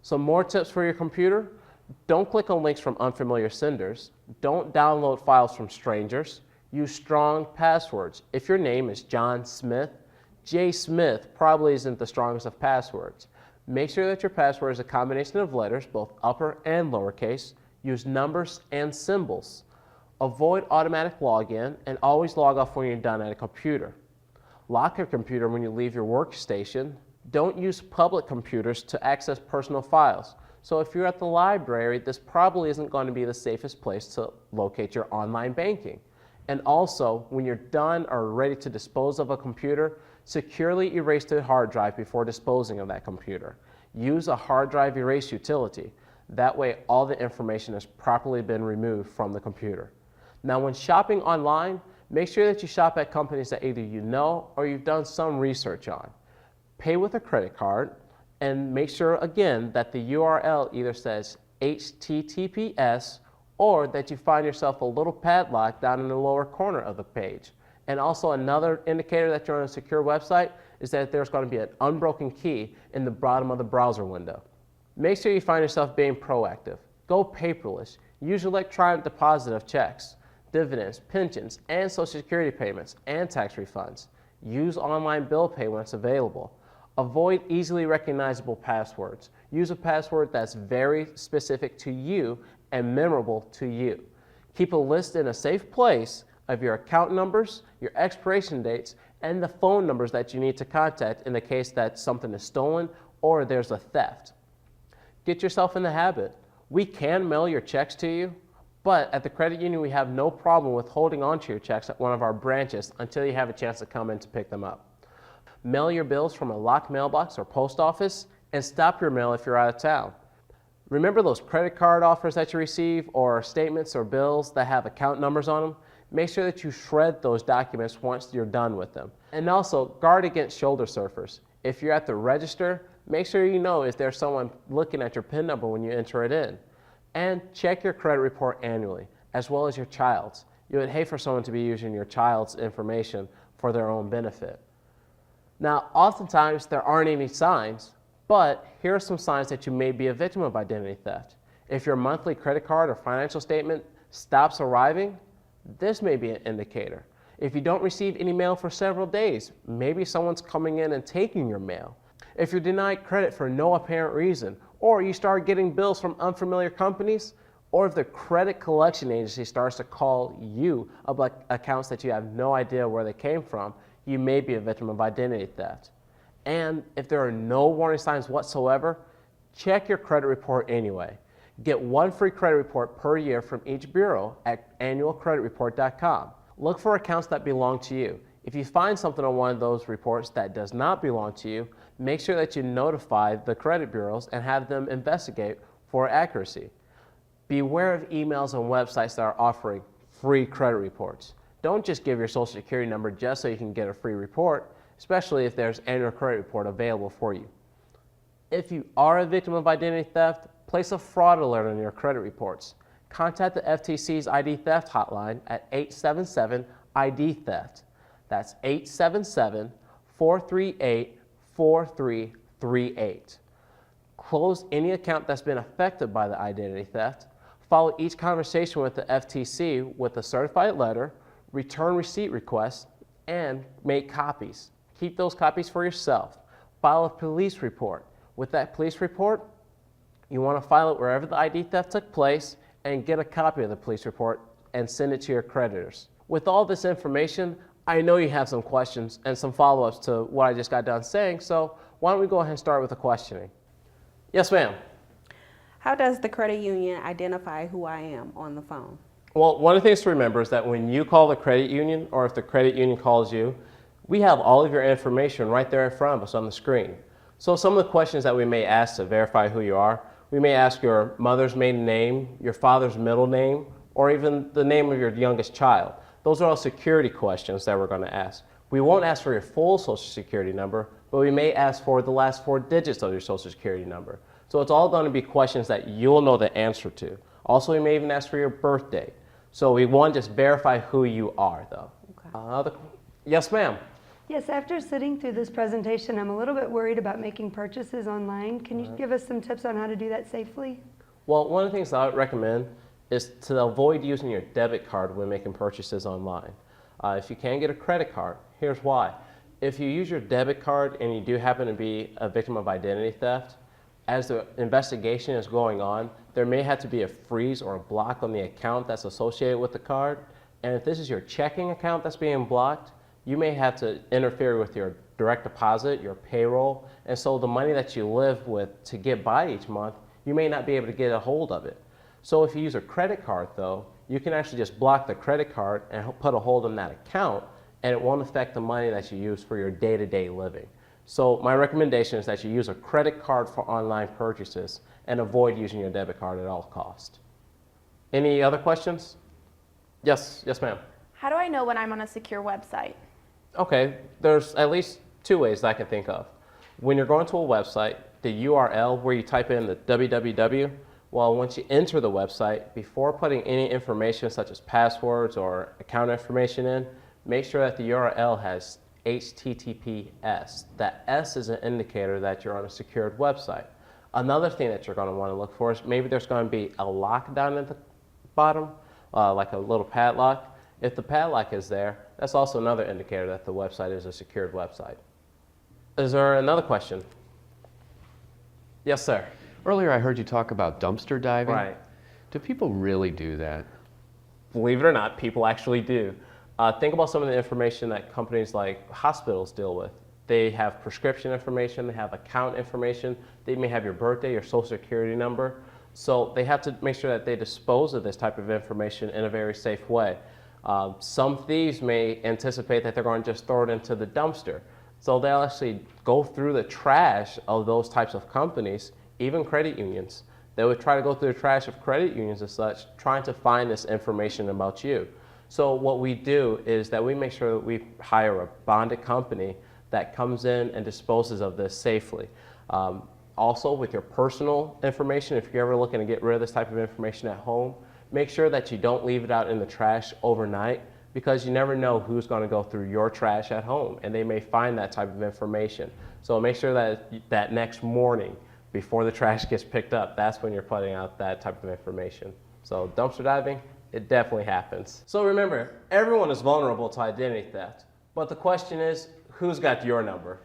Some more tips for your computer: don't click on links from unfamiliar senders. Don't download files from strangers. Use strong passwords. If your name is John Smith, J. Smith probably isn't the strongest of passwords. Make sure that your password is a combination of letters, both upper and lowercase. Use numbers and symbols. Avoid automatic login and always log off when you're done at a computer. Lock your computer when you leave your workstation. Don't use public computers to access personal files. So if you're at the library, this probably isn't going to be the safest place to locate your online banking. And also, when you're done or ready to dispose of a computer, securely erase the hard drive before disposing of that computer. Use a hard drive erase utility. That way, all the information has properly been removed from the computer. Now, when shopping online, make sure that you shop at companies that either you know or you've done some research on. Pay with a credit card, and make sure, again, that the URL either says HTTPS or that you find yourself a little padlock down in the lower corner of the page. And also, another indicator that you're on a secure website is that there's going to be an unbroken key in the bottom of the browser window. Make sure you find yourself being proactive. Go paperless. Use electronic deposit of checks, dividends, pensions, and Social Security payments, and tax refunds. Use online bill pay when it's available. Avoid easily recognizable passwords. Use a password that's very specific to you and memorable to you. Keep a list in a safe place of your account numbers, your expiration dates, and the phone numbers that you need to contact in the case that something is stolen or there's a theft. Get yourself in the habit. We can mail your checks to you, but at the credit union, we have no problem with holding on to your checks at one of our branches until you have a chance to come in to pick them up. Mail your bills from a locked mailbox or post office, and stop your mail if you're out of town. Remember those credit card offers that you receive, or statements or bills that have account numbers on them? Make sure that you shred those documents once you're done with them. And also, guard against shoulder surfers. If you're at the register, make sure you know if there's someone looking at your PIN number when you enter it in. And check your credit report annually, as well as your child's. You would hate for someone to be using your child's information for their own benefit. Now, oftentimes there aren't any signs, but here are some signs that you may be a victim of identity theft. If your monthly credit card or financial statement stops arriving, this may be an indicator. If you don't receive any mail for several days, maybe someone's coming in and taking your mail. If you're denied credit for no apparent reason, or you start getting bills from unfamiliar companies, or if the credit collection agency starts to call you about accounts that you have no idea where they came from, you may be a victim of identity theft. And if there are no warning signs whatsoever, check your credit report anyway. Get one free credit report per year from each bureau at annualcreditreport.com. Look for accounts that belong to you. If you find something on one of those reports that does not belong to you, make sure that you notify the credit bureaus and have them investigate for accuracy. Beware of emails and websites that are offering free credit reports. Don't just give your Social Security number just so you can get a free report, especially if there's annual credit report available for you. If you are a victim of identity theft, place a fraud alert on your credit reports. Contact the FTC's ID theft hotline at 877-ID-THEFT. That's 877-438-4338. Close any account that's been affected by the identity theft. Follow each conversation with the FTC with a certified letter, return receipt requests, and make copies. Keep those copies for yourself. File a police report. With that police report, you want to file it wherever the ID theft took place and get a copy of the police report and send it to your creditors. With all this information, I know you have some questions and some follow-ups to what I just got done saying, so why don't we go ahead and start with the questioning. Yes, ma'am. How does the credit union identify who I am on the phone? Well, one of the things to remember is that when you call the credit union, or if the credit union calls you, we have all of your information right there in front of us on the screen. So some of the questions that we may ask to verify who you are, we may ask your mother's maiden name, your father's middle name, or even the name of your youngest child. Those are all security questions that we're going to ask. We won't ask for your full Social Security number, but we may ask for the last 4 digits of your Social Security number. So it's all going to be questions that you'll know the answer to. Also, we may even ask for your birthday. So we want to just verify who you are, though. Okay. Yes, ma'am. Yes, after sitting through this presentation, I'm a little bit worried about making purchases online. Can you give us some tips on how to do that safely? Well, one of the things that I would recommend is to avoid using your debit card when making purchases online. If you can get a credit card, here's why. If you use your debit card and you do happen to be a victim of identity theft, as the investigation is going on, there may have to be a freeze or a block on the account that's associated with the card. And if this is your checking account that's being blocked, you may have to interfere with your direct deposit, your payroll, and so the money that you live with to get by each month, you may not be able to get a hold of it. So if you use a credit card though, you can actually just block the credit card and put a hold on that account, and it won't affect the money that you use for your day-to-day living. So my recommendation is that you use a credit card for online purchases and avoid using your debit card at all costs. Any other questions? Yes, ma'am. How do I know when I'm on a secure website? Okay, there's at least two ways that I can think of. When you're going to a website, the URL where you type in the www, well, once you enter the website, before putting any information such as passwords or account information in, make sure that the URL has HTTPS. That S is an indicator that you're on a secured website. Another thing that you're going to want to look for is maybe there's going to be a lock down at the bottom, like a little padlock. If the padlock is there, that's also another indicator that the website is a secured website. Is there another question? Yes, sir. Earlier I heard you talk about dumpster diving. Right. Do people really do that? Believe it or not, people actually do. Think about some of the information that companies like hospitals deal with. They have prescription information, they have account information, they may have your birthday, your social security number. So they have to make sure that they dispose of this type of information in a very safe way. Some thieves may anticipate that they're going to just throw it into the dumpster. So they'll actually go through the trash of those types of companies, even credit unions. They would try to go through the trash of credit unions and such, trying to find this information about you. So what we do is that we make sure that we hire a bonded company that comes in and disposes of this safely. Also, with your personal information, if you're ever looking to get rid of this type of information at home, make sure that you don't leave it out in the trash overnight, because you never know who's going to go through your trash at home and they may find that type of information. So make sure that that next morning, before the trash gets picked up, that's when you're putting out that type of information. So dumpster diving, it definitely happens. So remember, everyone is vulnerable to identity theft, but the question is, who's got your number?